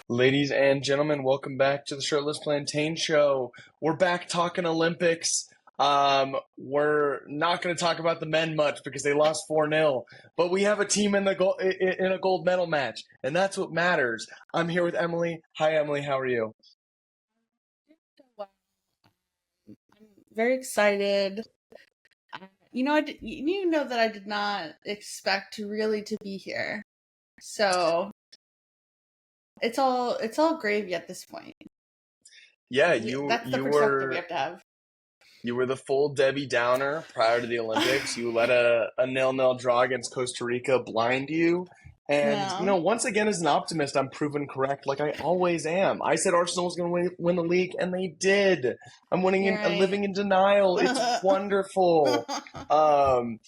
Ladies and gentlemen, welcome back to the Shirtless Plantain Show. We're back talking Olympics. We're not going to talk about the men much because they lost 4-0, but we have a team in a gold medal match, and that's what matters. I'm here with Emily. Hi, Emily. How are you? Well, I'm very excited. You know that I did not expect really to be here. So it's all gravy at this point. Yeah, you That's the you perspective we were have to have. you were the full Debbie Downer prior to the Olympics. You let a 0-0 draw against Costa Rica blind you. And, Yeah, once again, as an optimist, I'm proven correct like I always am. I said Arsenal was going to win the league, and they did. you're right. living in denial. It's wonderful. Um,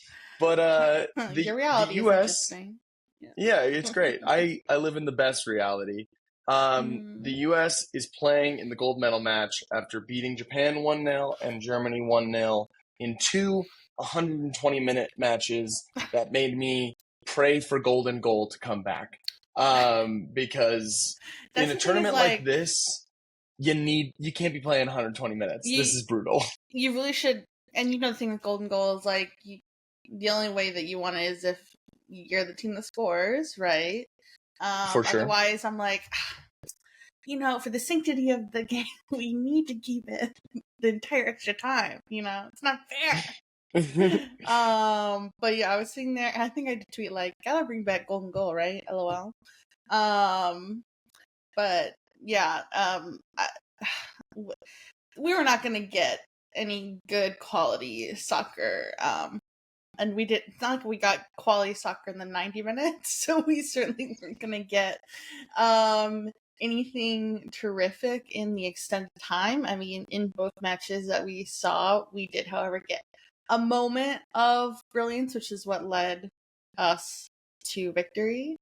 but Your the reality is U.S., interesting. Yeah. yeah, it's great. I live in the best reality. The Mhm. U.S. is playing in the gold medal match after beating Japan 1-0 and Germany 1-0 in two 120-minute matches that made me pray for golden goal to come back. Because in That's a the thing is tournament like like this, you can't be playing 120 minutes. This you is brutal. you really should. And the thing with golden goal is like the only way that you want it is if you're the team that scores, right? For sure. Otherwise, I'm like, for the sanctity of the game, we need to keep it the entire extra time. It's not fair. But yeah, I was sitting there, and I think I did tweet like, "Gotta bring back Golden Goal, right? LOL." Um, but yeah, we were not gonna get any good quality soccer. And we did. It's not like we got quality soccer in the 90 minutes, so we certainly weren't gonna get um anything terrific in the extended time. I mean, in both matches that we saw, we did, however, get a moment of brilliance, which is what led us to victory.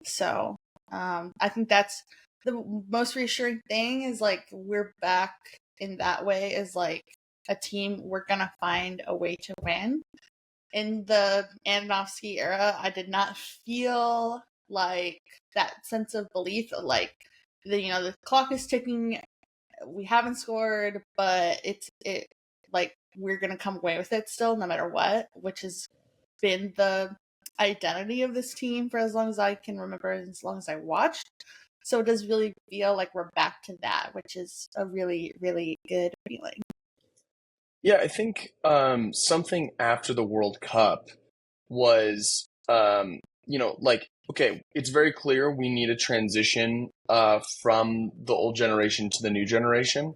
So, I think that's the most reassuring thing is like we're back in that way is like a team we're gonna find a way to win. In the Andonovsky era, I did not feel like that sense of belief, like the clock is ticking, we haven't scored, but it like we're gonna come away with it still, no matter what, which has been the identity of this team for as long as I can remember, as long as I watched. So it does really feel like we're back to that, which is a really, really good feeling. Yeah, I think something after the World Cup was, like, okay, it's very clear we need a transition from the old generation to the new generation.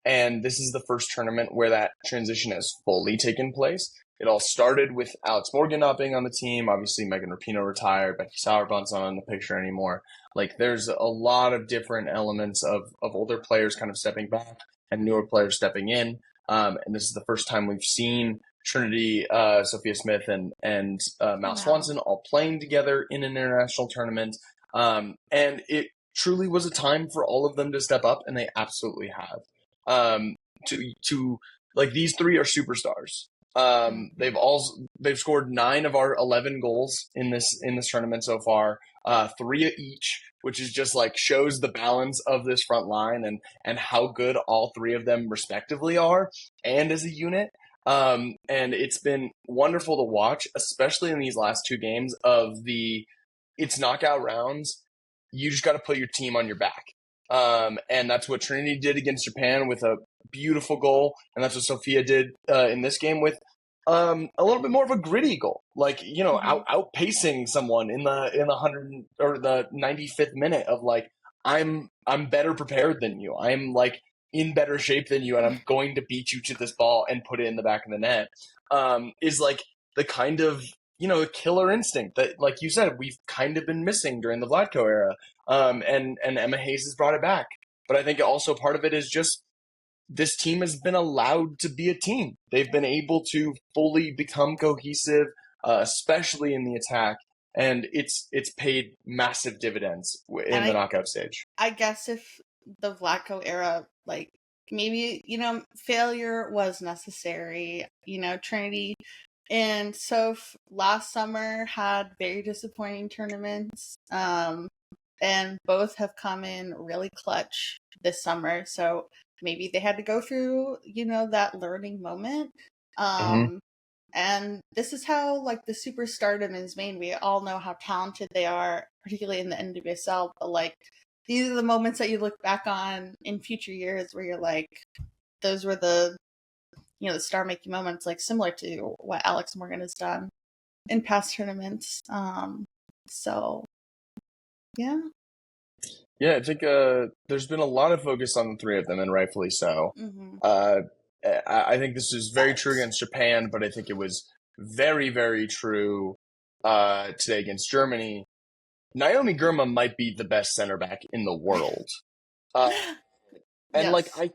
And this is the first tournament where that transition has fully taken place. It all started with Alex Morgan not being on the team. Obviously, Megan Rapinoe retired. Becky Sauerbrann's not in the picture anymore. Like, there's a lot of different elements of older players kind of stepping back and newer players stepping in. And this is the first time we've seen Trinity, Sophia Smith, and I Mal know. Swanson all playing together in an international tournament. And it truly was a time for all of them to step up, and they absolutely have. Um, to like these three are superstars. Mm-hmm. They've scored 9 of our 11 goals in this tournament so far. Three each, which is just like shows the balance of this front line and how good all three of them respectively are, and as a unit. And it's been wonderful to watch, especially in these last two games of it's knockout rounds. You just got to put your team on your back. And that's what Trinity did against Japan with a beautiful goal. And that's what Sophia did in this game with a little bit more of a gritty goal, like Mm-hmm. outpacing someone in the 100 or the 95th minute of like I'm better prepared than you. I'm like in better shape than you, and I'm going to beat you to this ball and put it in the back of the net. Is like the kind of killer instinct that, like you said, we've kind of been missing during the Vlatko era. And Emma Hayes has brought it back. But I think also part of it is just this team has been allowed to be a team. They've been able to fully become cohesive, especially in the attack, and it's paid massive dividends And in the knockout stage. I guess if the Vlatko era, like maybe failure was necessary. Trinity and Soph last summer had very disappointing tournaments. and both have come in really clutch this summer. So maybe they had to go through, that learning moment. Hmm. Um, and this is how like the superstardom is made. We all know how talented they are, particularly in the NWSL. But like these are the moments that you look back on in future years where you're like, those were the star making moments, like similar to what Alex Morgan has done in past tournaments. So yeah. Yeah, I think there's been a lot of focus on the three of them, and rightfully so. Mm-hmm. Uh, I think this is very true But against Japan, but I think it was very, very true today against Germany. Naomi Girma might be the best center back in the world. Uh, and like yes,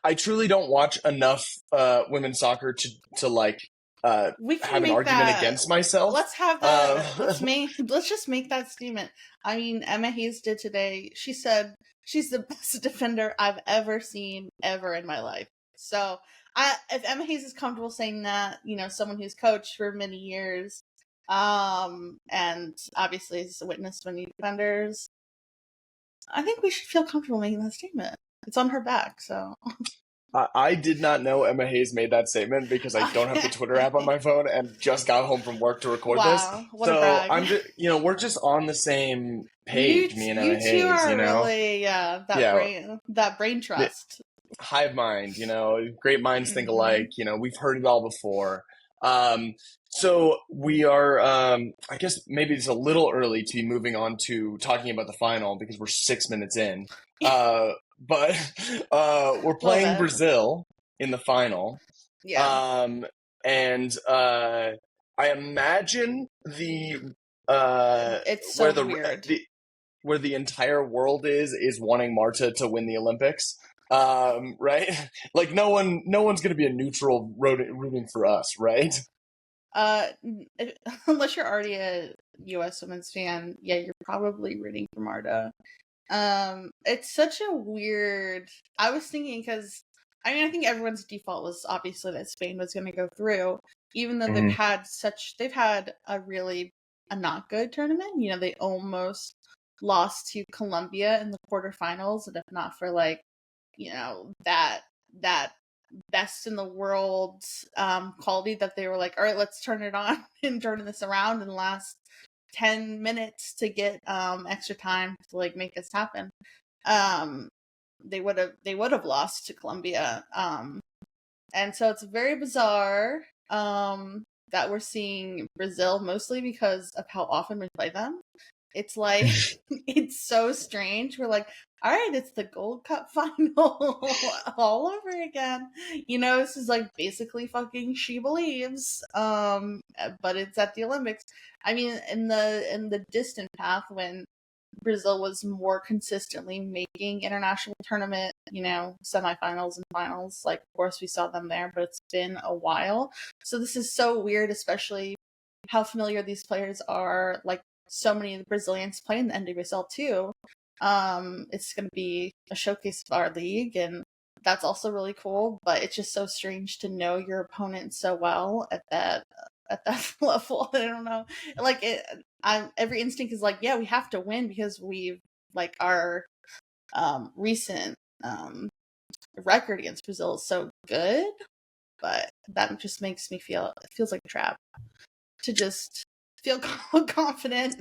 I truly don't watch enough women's soccer to like uh, we can have an make argument that. against myself. Let's have Um, that. Let's just make that statement. I mean, Emma Hayes did today. She said she's the best defender I've ever seen ever in my life. So, if Emma Hayes is comfortable saying that, someone who's coached for many years, and obviously has witnessed many defenders, I think we should feel comfortable making that statement. It's on her back, so. I did not know Emma Hayes made that statement because I don't have the Twitter app on my phone and just got home from work to record this. Wow, what a So brag. I'm just, we're just on the same You page, me and you Emma two Hayes, are really that Yeah, brain the trust. hive mind, great minds think Hmm. alike, we've heard it all before. So we are, I guess maybe it's a little early to be moving on to talking about the final because we're 6 minutes in. But we're Little playing bit, Brazil in the final. yeah. Um, and I imagine It's where so weird. where the entire world is wanting Marta to win the Olympics. Right? Like no one's gonna be a neutral rooting for us, right? Uh, unless you're already a U.S. Women's fan, yeah, you're probably rooting for Marta. It's such a weird. I was thinking because I think everyone's default was obviously that Spain was going to go through, even though Hmm. they've had a not good tournament. They almost lost to Colombia in the quarterfinals, and if not for like, that best in the world quality that they were like, all right, let's turn it on and turn this around in the last 10 minutes to get extra time to like make this happen. um they would have lost to Colombia. And so it's very bizarre that we're seeing Brazil, mostly because of how often we play them. It's like it's so strange. We're like, all right, it's the Gold Cup final all over again. This is like basically fucking She Believes. But it's at the Olympics. I mean, in the distant path when Brazil was more consistently making international tournament, semifinals and finals. Like, of course, we saw them there, but it's been a while. So this is so weird, especially how familiar these players are. Like, so many of the Brazilians play in the NWSL too. It's going to be a showcase of our league, and that's also really cool. But it's just so strange to know your opponent so well at that level. I don't know. Like every instinct is like, yeah, we have to win because we've like our recent record against Brazil is so good. But that just makes me feel it feels like a trap to just feel confident.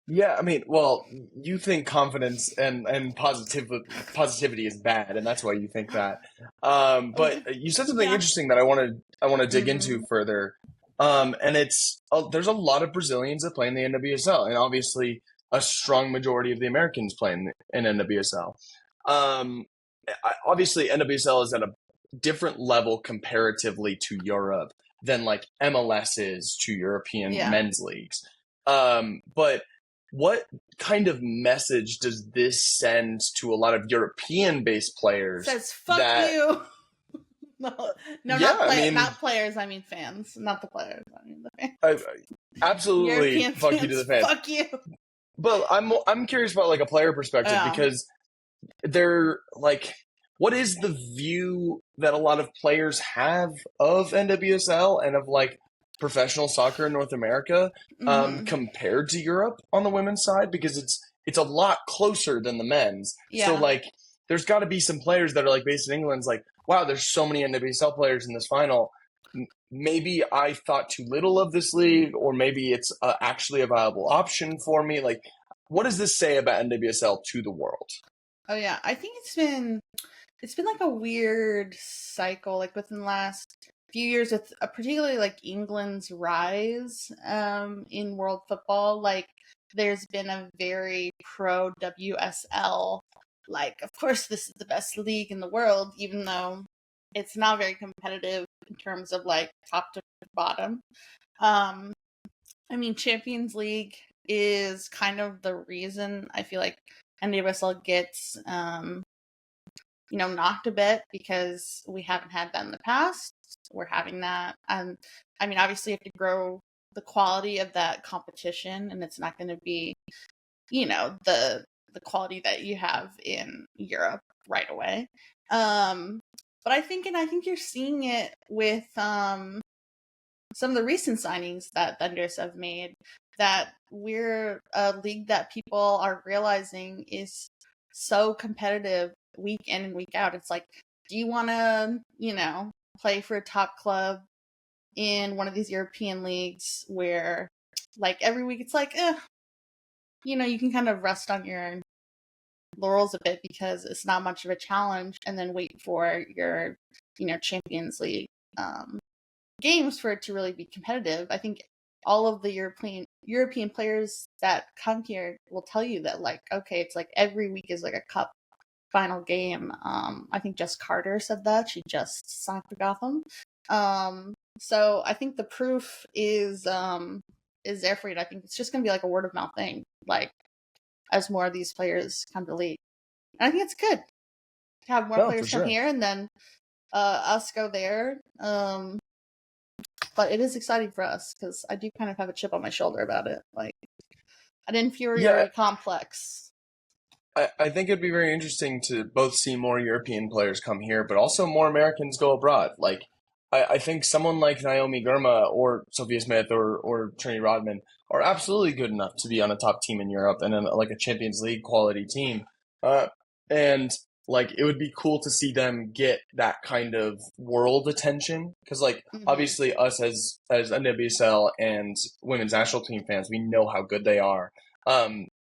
Yeah, I mean, well, you think confidence and positivity is bad, and that's why you think that. But you said something Yeah. interesting that I want to dig into Mm-hmm. further. And it's there's a lot of Brazilians that play in the NWSL, and obviously a strong majority of the Americans play in NWSL. Um, Obviously, NWSL is at a different level comparatively to Europe than like MLS is to European Yeah. men's leagues. But what kind of message does this send to a lot of European based players Says fuck that, you. No, no, yeah, I mean, not players. I mean fans, not the players. I mean the fans. I, absolutely European fuck you to fans. the fans. Fuck you. But I'm curious about like a player perspective Yeah. because they're like, what is the view that a lot of players have of NWSL and of like professional soccer in North America Mm-hmm. compared to Europe on the women's side? Because it's a lot closer than the men's. So Yeah. like, there's got to be some players that are like based in England's like, wow, there's so many NWSL players in this final. Maybe I thought too little of this league, or maybe it's actually a viable option for me. Like, what does this say about NWSL to the world? Oh yeah, I think it's been like a weird cycle, like within the last few years, with particularly like England's rise in world football. Like, there's been a very pro WSL. Like, of course, this is the best league in the world, even though it's not very competitive in terms of like top to bottom. Um, I mean, Champions League is kind of the reason I feel like NWSL gets knocked a bit, because we haven't had that in the past. We're having that. I mean, obviously, you have to grow the quality of that competition, and it's not going to be, the quality that you have in Europe right away. But I think you're seeing it with some of the recent signings that Thunders have made, that we're a league that people are realizing is so competitive week in and week out. It's like, do you want to, play for a top club in one of these European leagues where, like, every week it's like, you can kind of rest on your laurels a bit because it's not much of a challenge, and then wait for your, Champions League games for it to really be competitive. I think all of the European players that come here will tell you that, like, okay, it's like every week is like a cup final game. I think Jess Carter said that. She just signed for Gotham. So I think the proof is there for you. I think it's just gonna be like a word of mouth thing, like, as more of these players come to the league. And I think it's good to have more No, for players come sure. here and then us go there. But it is exciting for us because I do kind of have a chip on my shoulder about it, like an Yeah, inferiority complex. I think it'd be very interesting to both see more European players come here, but also more Americans go abroad. Like, I think someone like Naomi Girma or Sophia Smith or Trini Rodman are absolutely good enough to be on a top team in Europe and in like a Champions League quality team. Uh, and like, it would be cool to see them get that kind of world attention because, like, Mm-hmm. obviously us as NWSL and women's national team fans, we know how good they are.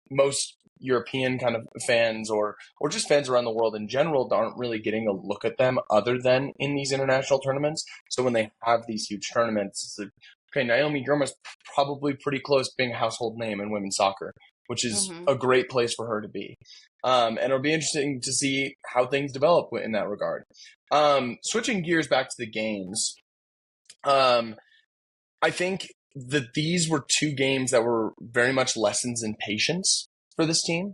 Most European kind of fans or just fans around the world in general aren't really getting a look at them other than in these international tournaments. So when they have these huge tournaments, it's like, okay, Naomi Girma's probably pretty close to being a household name in women's soccer, which is Mm-hmm. a great place for her to be. And it'll be interesting to see how things develop in that regard. Switching gears back to the games, um, I think that these were two games that were very much lessons in patience for this team,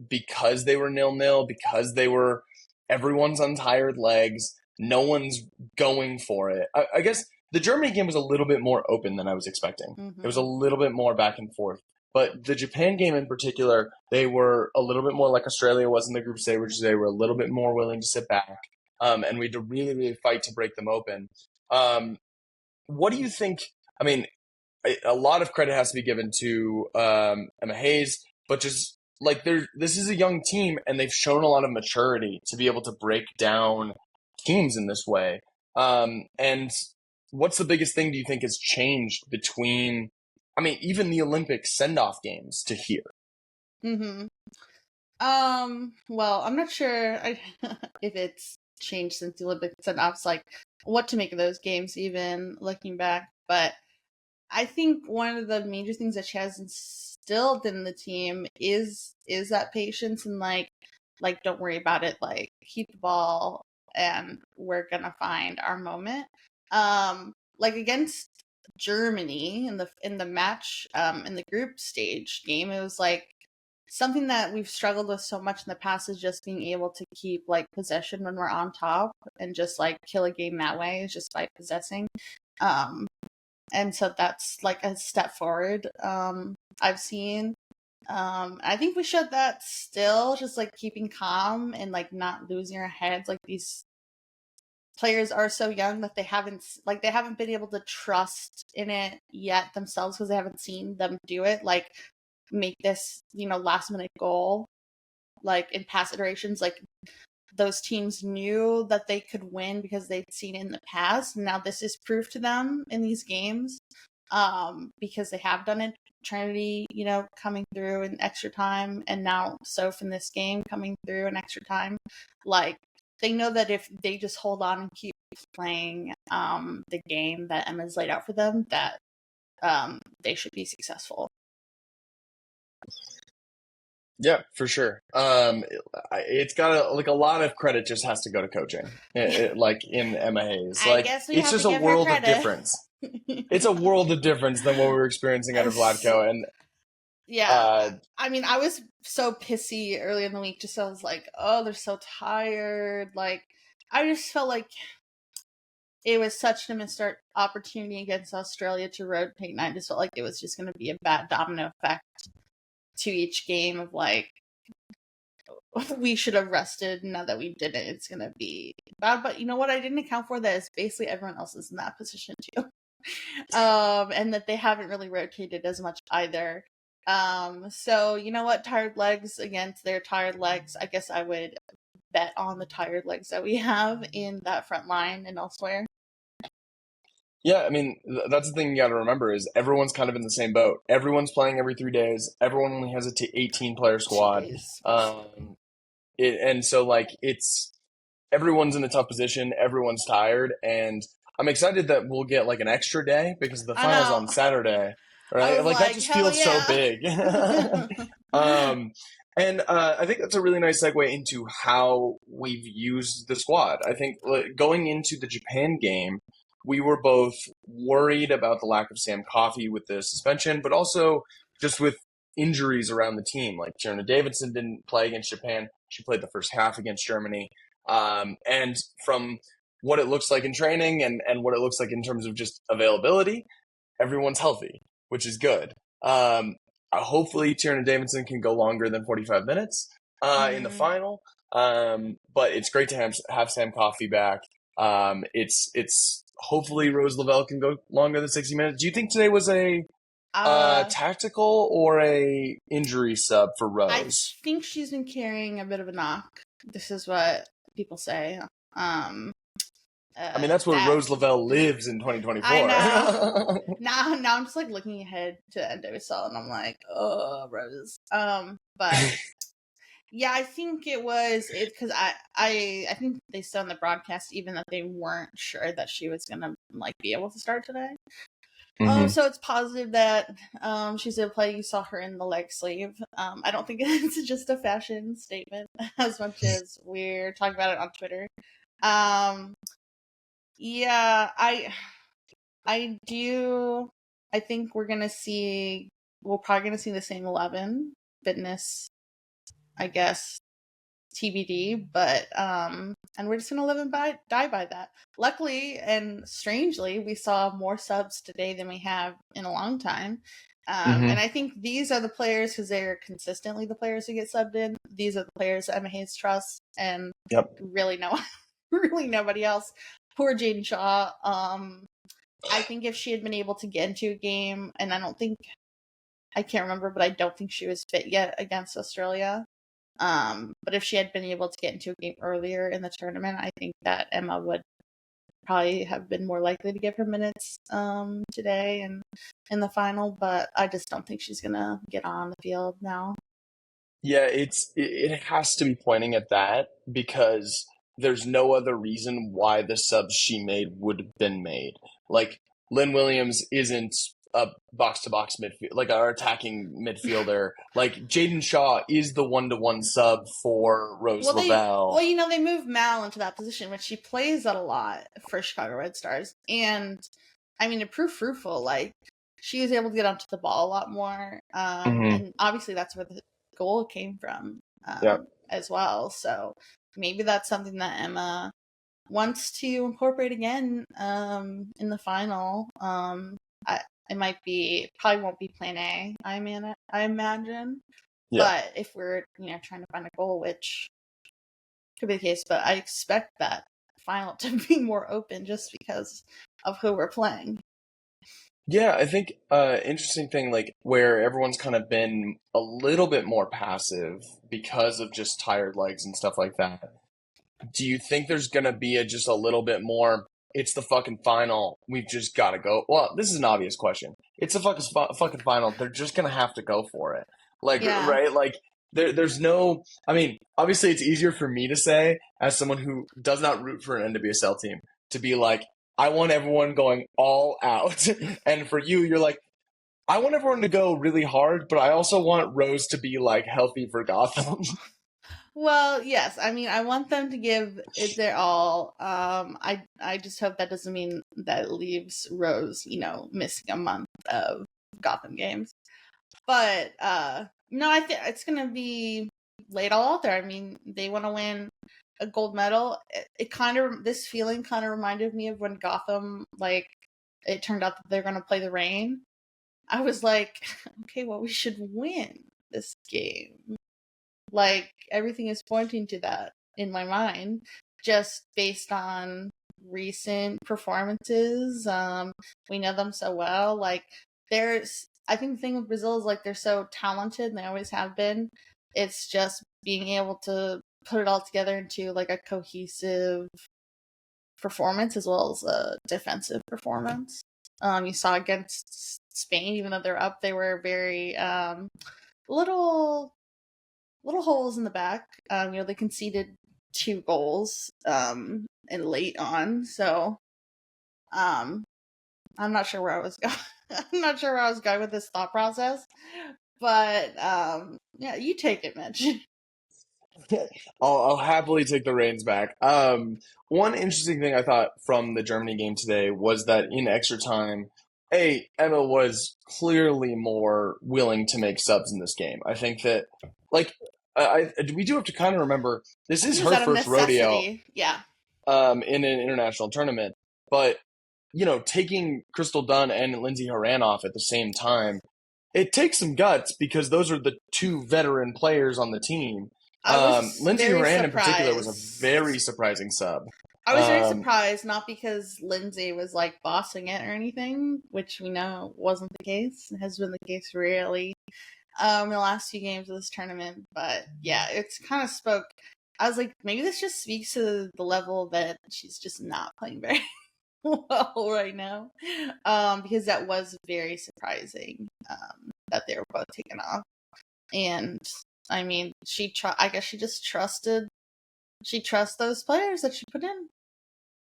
because they were 0-0, because they were everyone's on tired legs, no one's going for it. I guess the Germany game was a little bit more open than I was expecting. It was a Mm-hmm. little bit more back and forth. But the Japan game in particular, they were a little bit more like Australia was in the group stage, which they were a little bit more willing to sit back. And we had to really, really fight to break them open. Um, what do you think? I mean, a lot of credit has to be given to Emma Hayes, but just like this is a young team, and they've shown a lot of maturity to be able to break down teams in this way. And what's the biggest thing do you think has changed between? I mean, even the Olympic send-off games to here. Mm-hmm. Well, I'm not sure if it's changed since the Olympics and ops, like what to make of those games, even looking back. But I think one of the major things that she has instilled in the team is that patience, and like don't worry about it, like keep the ball and we're gonna find our moment. Like against Germany in the match, in the group stage game, it was like something that we've struggled with so much in the past is just being able to keep like possession when we're on top and just like kill a game that way, is just by possessing. Um and so that's like a step forward I've seen. I think we showed that still, just like keeping calm and like not losing our heads. Like, these players are so young that they haven't been able to trust in it yet themselves because they haven't seen them do it. Like, make this, last minute goal, like in past iterations, like those teams knew that they could win because they'd seen it in the past. Now this is proof to them in these games, because they have done it. Trinity, coming through in extra time, and now Soph in this game coming through in extra time. Like, they know that if they just hold on and keep playing the game that Emma's laid out for them, that they should be successful. Yeah, for sure. It's got a lot of credit just has to go to coaching. Like in Emma Hayes, I guess we it's have just to a give her world of credit. difference. It's a world of difference than what we were experiencing out of Vlatko. And yeah, I mean, I was so pissy early in the week. Just I was like, oh, they're so tired. Like, I just felt like it was such a missed opportunity against Australia to rotate, and I just felt like it was just going to be a bad domino effect to each game of like, we should have rested. Now that we didn't, it's going to be bad. But you know what? I didn't account for that is basically everyone else is in that position too. And that they haven't really rotated as much either. So you know what? Tired legs against their tired legs. I guess I would bet on the tired legs that we have in that front line and elsewhere. yeah, I mean, that's the thing you got to remember is everyone's kind of in the same boat. Everyone's playing every 3 days. Everyone only has a 18-player squad. And so like everyone's in a tough position. Everyone's tired, and I'm excited that we'll get like an extra day because the finals on Saturday, right? Like that just feels so big. And I think that's a really nice segue into how we've used the squad. I think going into the Japan game, we were both worried about the lack of Sam Coffey with the suspension, but also just with injuries around the team. Like Tierna Davidson didn't play against Japan. She played the first half against Germany. And from what it looks like in training and what it looks like in terms of just availability, everyone's healthy, which is good. Hopefully Tierna Davidson can go longer than 45 minutes in the final. But it's great to have Sam Coffey back. It's hopefully Rose Lavelle can go longer than 60 minutes. Do you think today was a tactical or a injury sub for Rose? I think she's been carrying a bit of a knock. This is what people say. I mean, that's where Rose Lavelle lives in 2024. I know. now I'm just like looking ahead to NWSL, and I'm like, oh, Rose. But yeah, I think it was because I think they said on the broadcast even that they weren't sure that she was gonna like be able to start today. Mm-hmm. So it's positive that she's able to play. You saw her in the leg sleeve. I don't think it's just a fashion statement as much as we're talking about it on Twitter. Yeah, I do. I think we're probably gonna see the same 11 fitness, I guess, TBD, but and we're just gonna live and die by that. Luckily and strangely, we saw more subs today than we have in a long time. And I think these are the players, because they're consistently the players who get subbed in. These are the players that Emma Hayes trusts, and really nobody else. Poor Jaden Shaw. I think if she had been able to get into a game, and I can't remember, but I don't think she was fit yet against Australia. But if she had been able to get into a game earlier in the tournament, I think that Emma would probably have been more likely to give her minutes today and in the final. But I just don't think she's gonna get on the field now. Yeah, it has to be pointing at that because there's no other reason why the subs she made would have been made. Like Lynn Williams isn't a box-to-box midfield, like our attacking midfielder. Like Jaden Shaw is the one-to-one sub for Rose Lavelle. They moved Mal into that position, which she plays that a lot for Chicago Red Stars, and I mean it proved fruitful. Like she was able to get onto the ball a lot more, and obviously that's where the goal came from as well. So maybe that's something that Emma wants to incorporate again in the final. It probably won't be plan A, I imagine. Yeah. But if we're trying to find a goal, which could be the case, but I expect that final to be more open just because of who we're playing. Yeah, I think interesting thing like where everyone's kind of been a little bit more passive because of just tired legs and stuff like that. Do you think there's gonna be just a little bit more? It's the fucking final. We've just got to go. Well, this is an obvious question. It's the fucking final. They're just gonna have to go for it. Like, Yeah. right? Like, there's no. I mean, obviously, it's easier for me to say as someone who does not root for an NWSL team to be like, I want everyone going all out, and for you, you're like, I want everyone to go really hard, but I also want Rose to be like healthy for Gotham. Well, yes. I mean, I want them to give it their all. I just hope that doesn't mean that it leaves Rose, missing a month of Gotham games. But no, I think it's gonna be laid all out there. I mean, they want to win a gold medal. It kind of this feeling kind of reminded me of when Gotham it turned out that they're gonna play the Rain. I was like, okay, well, we should win this game. Like everything is pointing to that in my mind, just based on recent performances. We know them so well. Like I think the thing with Brazil is like they're so talented and they always have been. It's just being able to put it all together into like a cohesive performance as well as a defensive performance. You saw against Spain, even though they're up, they were very little holes in the back. They conceded 2 goals and late on, so um, I'm not sure where I was going. I'm not sure where I was going with this thought process, but yeah, you take it, Mitch. I'll happily take the reins back. One interesting thing I thought from the Germany game today was that in extra time, Emma was clearly more willing to make subs in this game. I think that, like, we do have to kind of remember this I think is it was her out of first rodeo, necessity. Yeah, in an international tournament, but taking Crystal Dunn and Lindsay Horan off at the same time, it takes some guts because those are the two veteran players on the team. I was Lindsay very Horan in particular was a very surprised. surprising sub. I was very Um, surprised, not because Lindsay was like bossing it or anything, which we know wasn't the case. It has been the case really in the last few games of this tournament. But yeah, it's kind of spoke. I was like, maybe this just speaks to the level that she's just not playing very well right now. Because that was very surprising that they were both taken off. And I mean, I guess she just trusted. She trusts those players that she put in.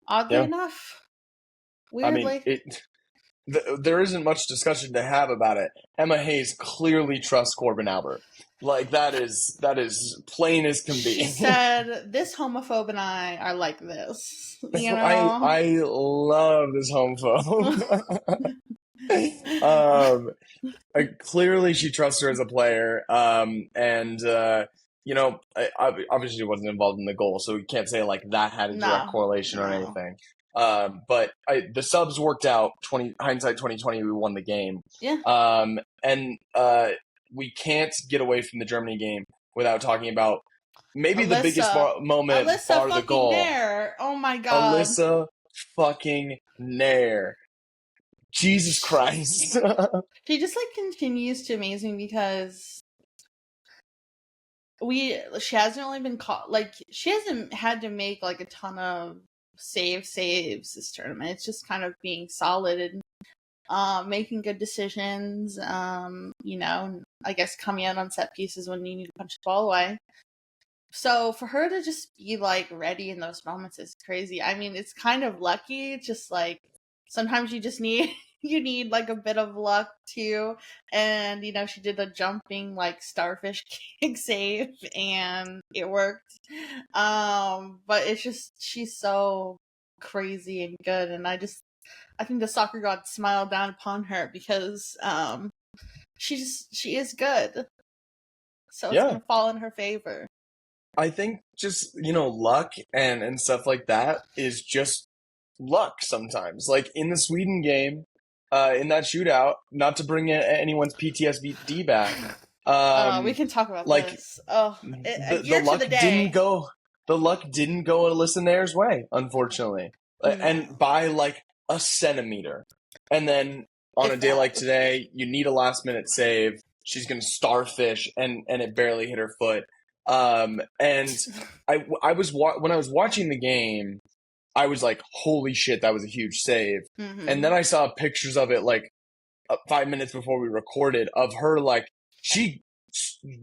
Oddly yeah, enough, I mean, weirdly. there isn't much discussion to have about it. Emma Hayes clearly trusts Corbin Albert. Like that is plain as can She be. said, "This homophobe and I are like this," I love this homophobe. um, clearly she trusts her as a player. And obviously she wasn't involved in the goal, so we can't say like that had a direct No, correlation or no. anything. But the subs worked out. Hindsight 2020, we won the game. Yeah. And we can't get away from the Germany game without talking about maybe the biggest Alyssa. moment Alyssa bar the fucking goal. Nair. Oh my god. Alyssa fucking Nair. Jesus Christ. She just like continues to amaze me because she hasn't really been caught like she hasn't had to make like a ton of saves this tournament. It's just kind of being solid and making good decisions. I guess coming out on set pieces when you need to punch the ball away. So for her to just be like ready in those moments is crazy. I mean, it's kind of lucky. It's just like sometimes you just need you need like a bit of luck too. And she did a jumping like starfish kick save and it worked. But it's just she's so crazy and good, and I think the soccer god smiled down upon her because she is good. So it's Yeah, gonna fall in her favor. I think just, luck and stuff like that is just luck sometimes. Like in the Sweden game, in that shootout, not to bring anyone's PTSD back, We um, can talk about like this. Oh, a the year to luck the didn't day. go Alyssa Nair's way, unfortunately. And No. by like a centimeter. And then on a If day like that. today, you need a last minute save. She's going to starfish, and it barely hit her foot. And when I was watching the game, I was like, holy shit, that was a huge save. And Mm-hmm. then I saw pictures of it like 5 minutes before we recorded of her, like, she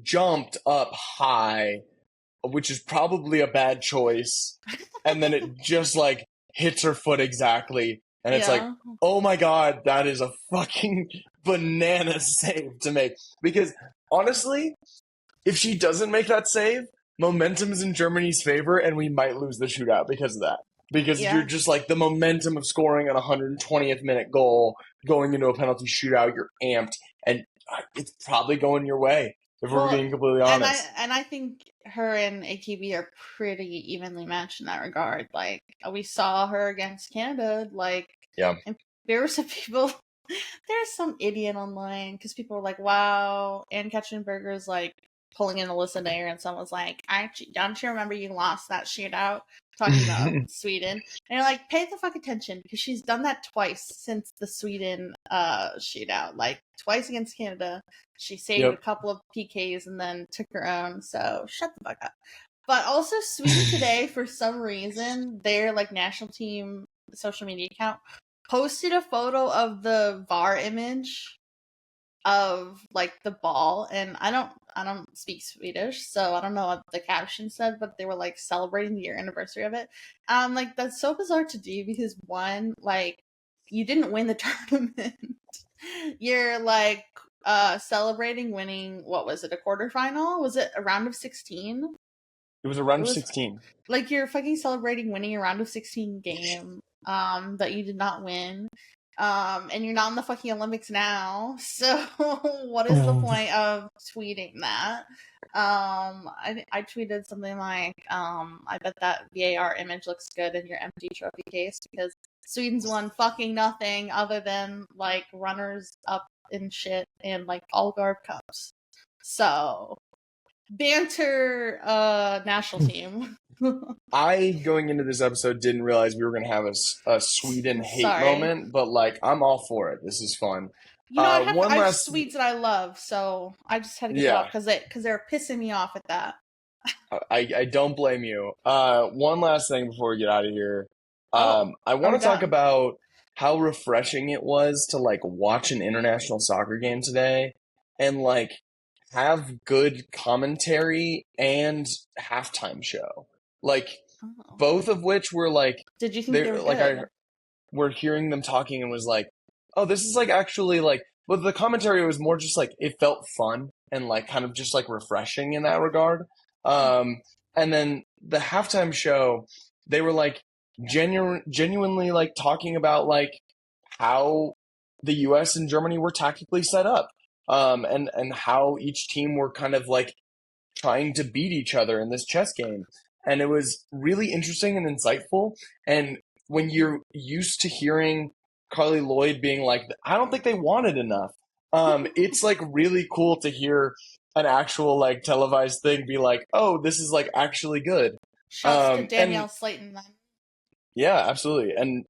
jumped up high, which is probably a bad choice. And then it just like hits her foot exactly. And it's like, Yeah. oh my God, that is a fucking banana save to make. Because honestly, if she doesn't make that save, momentum is in Germany's favor and we might lose the shootout because of that. Because you're Yeah. just like the momentum of scoring an 120th minute goal going into a penalty shootout, you're amped, and it's probably going your way if we're Well, being completely and honest. I think her and ATV are pretty evenly matched in that regard. Like we saw her against Canada, like, Yeah. and there were some people. There's some idiot online because people were like, "Wow," Ann Katzenberger's like pulling in Alyssa Nair, and someone's like, don't you remember you lost that shootout?" Talking about Sweden, and you're like, pay the fuck attention because she's done that twice since the Sweden shootout, like twice against Canada. She saved a Yep. couple of PKs and then took her own. So shut the fuck up. But also Sweden today, for some reason, their like national team social media account posted a photo of the VAR image of like the ball, and I don't speak Swedish, so I don't know what the caption said, but they were like celebrating the year anniversary of it. Like that's so bizarre to do because one, like, you didn't win the tournament. You're like celebrating winning, what was it, a quarterfinal? Was it a round of 16? It was a round It of was 16. like you're fucking celebrating winning a round of 16 game that you did not win. And you're not in the fucking Olympics now. So what is the point of tweeting that? I tweeted something like, I bet that VAR image looks good in your empty trophy case because Sweden's won fucking nothing other than like runners up in shit and like Algarve cups. So banter national team. I, going into this episode, didn't realize we were going to have a Sweden hate Sorry. moment, but like, I'm all for it. This is fun. You know, One I have last, Swedes that I love, so I just had to get that off yeah, because they're pissing me off at that. I don't blame you. One last thing before we get out of here. Oh, I are want we to talk done? about how refreshing it was to like watch an international soccer game today and like have good commentary and halftime show. Like Oh. both of which were like Did you think they they were like I good? were hearing them talking and was like, oh, this is like actually like, but the commentary was more just like it felt fun and like kind of just like refreshing in that regard. Um, and then the halftime show, they were like genuinely like talking about like how the U.S. and Germany were tactically set up, and how each team were kind of like trying to beat each other in this chess game. And it was really interesting and insightful. And when you're used to hearing Carly Lloyd being like, I don't think they wanted enough, it's like really cool to hear an actual like televised thing be like, oh, this is like actually good. Shouts to And Danielle Slayton then. yeah, absolutely. And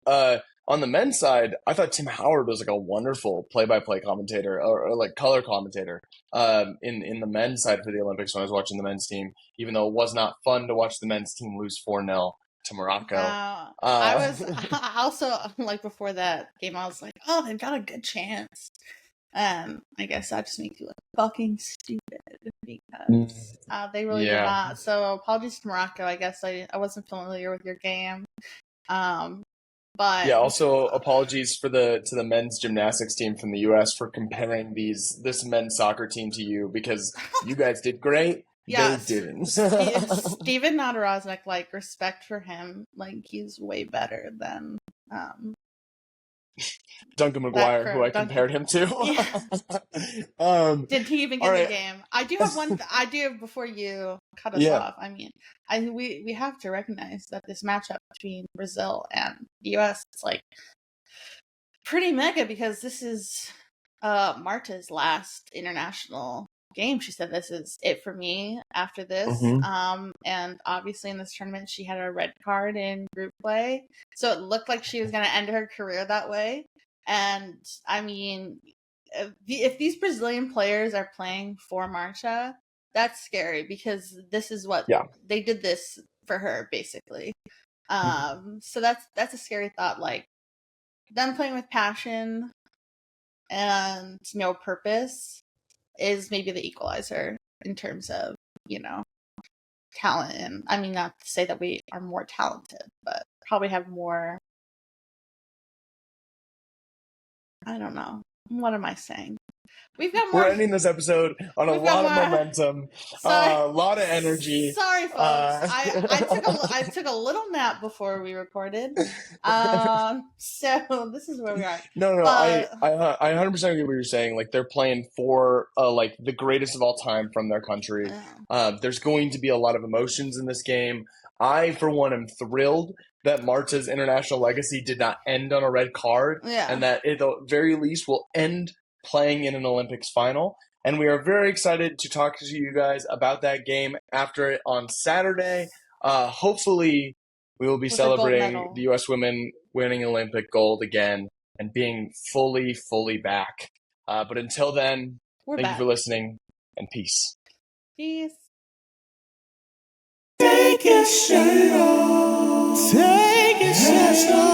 on the men's side, I thought Tim Howard was like a wonderful play-by-play commentator or like color commentator in the men's side for the Olympics when I was watching the men's team, even though it was not fun to watch the men's team lose 4-0 to Morocco. I Uh, was I also like before that game. I was like, oh, they've got a good chance. I guess that just makes you look fucking stupid because they really did yeah. not. So apologies to Morocco. I guess I wasn't familiar with your game. Um, Yeah, but also apologies for the to the men's gymnastics team from the US for comparing this men's soccer team to you because you guys did great. They yes, didn't. Steven Nadaroznik, like respect for him. Like he's way better than um Duncan that McGuire, who I current Duncan. compared him to. Yeah. Did he even All get in the right. game? I do have one. I do before you cut us Yeah. off. I mean, we have to recognize that this matchup between Brazil and the U.S. is like pretty mega because this is Marta's last international game. She said this is it for me after this. Hmm. And obviously in this tournament she had a red card in group play, so it looked like she was going to end her career that way. And I mean, if these Brazilian players are playing for Marta, that's scary because this is what they did this for her basically. So that's a scary thought. Like them playing with passion and no purpose is maybe the equalizer in terms of, talent. And I mean, not to say that we are more talented, but probably have more. I don't know. What am I saying? We've got more. We're ending this episode on a lot of momentum, a lot of energy. Sorry, folks. I took a little nap before we recorded. So this is where we are. No, I 100% agree with what you're saying. Like they're playing for like the greatest of all time from their country. There's going to be a lot of emotions in this game. I, for one, am thrilled that Marta's international legacy did not end on a red card, and that at the very least will end playing in an Olympics final. And we are very excited to talk to you guys about that game after it on Saturday. Hopefully, we will be celebrating the U.S. women winning Olympic gold again and being fully back. But until then, thank you for listening, and peace. Peace. Take your shirt off. Take your shirt off.